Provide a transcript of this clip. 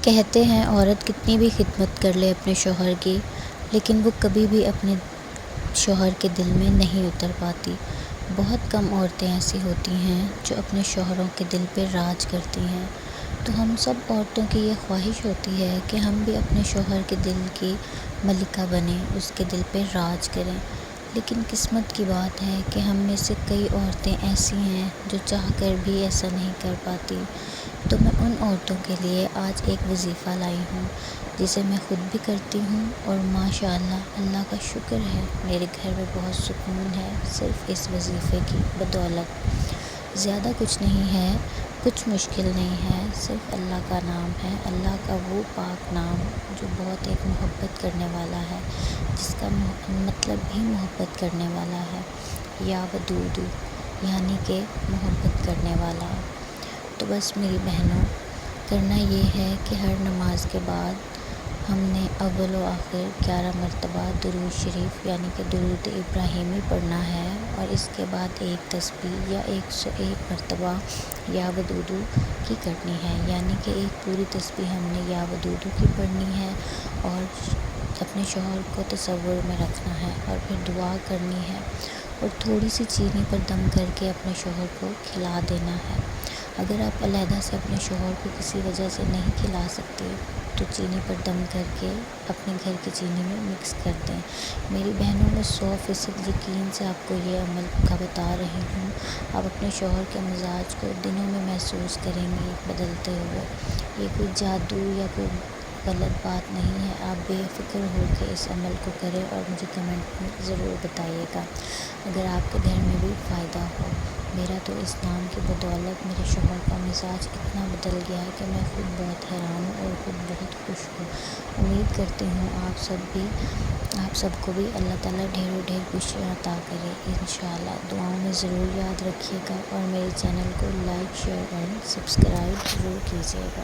کہتے ہیں عورت کتنی بھی خدمت کر لے اپنے شوہر کی، لیکن وہ کبھی بھی اپنے شوہر کے دل میں نہیں اتر پاتی۔ بہت کم عورتیں ایسی ہوتی ہیں جو اپنے شوہروں کے دل پہ راج کرتی ہیں۔ تو ہم سب عورتوں کی یہ خواہش ہوتی ہے کہ ہم بھی اپنے شوہر کے دل کی ملکہ بنیں، اس کے دل پہ راج کریں۔ لیکن قسمت کی بات ہے کہ ہم میں سے کئی عورتیں ایسی ہیں جو چاہ کر بھی ایسا نہیں کر پاتی۔ تو میں ان عورتوں کے لیے آج ایک وظیفہ لائی ہوں جسے میں خود بھی کرتی ہوں، اور ماشاءاللہ اللہ کا شکر ہے میرے گھر میں بہت سکون ہے صرف اس وظیفے کی بدولت۔ زیادہ کچھ نہیں ہے، کچھ مشکل نہیں ہے، صرف اللہ کا نام ہے، اللہ کا وہ پاک نام جو بہت ایک محبت کرنے والا ہے، جس کا مطلب بھی محبت کرنے والا ہے، یا ودود، یعنی کہ محبت کرنے والا۔ تو بس میری بہنوں، کرنا یہ ہے کہ ہر نماز کے بعد ہم نے اول و آخر 11 مرتبہ درود شریف یعنی کہ درود ابراہیمی پڑھنا ہے، اور اس کے بعد ایک تسبیح یا 101 مرتبہ یا ودود کی کرنی ہے، یعنی کہ ایک پوری تسبیح ہم نے یا ودود کی پڑھنی ہے اور اپنے شوہر کو تصور میں رکھنا ہے، اور پھر دعا کرنی ہے، اور تھوڑی سی چینی پر دم کر کے اپنے شوہر کو کھلا دینا ہے۔ اگر آپ علیحدہ سے اپنے شوہر کو کسی وجہ سے نہیں کھلا سکتے تو چینی پر دم کر کے اپنے گھر کی چینی میں مکس کر دیں۔ میری بہنوں، میں 100% یقین سے آپ کو یہ عمل کا بتا رہی ہوں۔ آپ اپنے شوہر کے مزاج کو دنوں میں محسوس کریں گی بدلتے ہوئے۔ یہ کوئی جادو یا کوئی غلط بات نہیں ہے، آپ بے فکر ہو کے اس عمل کو کریں اور مجھے کمنٹ میں ضرور بتائیے گا اگر آپ کے گھر میں بھی فائدہ ہو۔ میرا تو اس نام کی بدولت میرے شوہر کا مزاج اتنا بدل گیا ہے کہ میں خود بہت حیران ہوں اور خود بہت خوش ہوں۔ امید کرتی ہوں آپ سب کو بھی اللہ تعالیٰ ڈھیروں ڈھیر خوشیاں عطا کرے انشاءاللہ۔ دعاؤں میں ضرور یاد رکھیے گا، اور میرے چینل کو لائک، شیئر اینڈ سبسکرائب ضرور کیجیے گا۔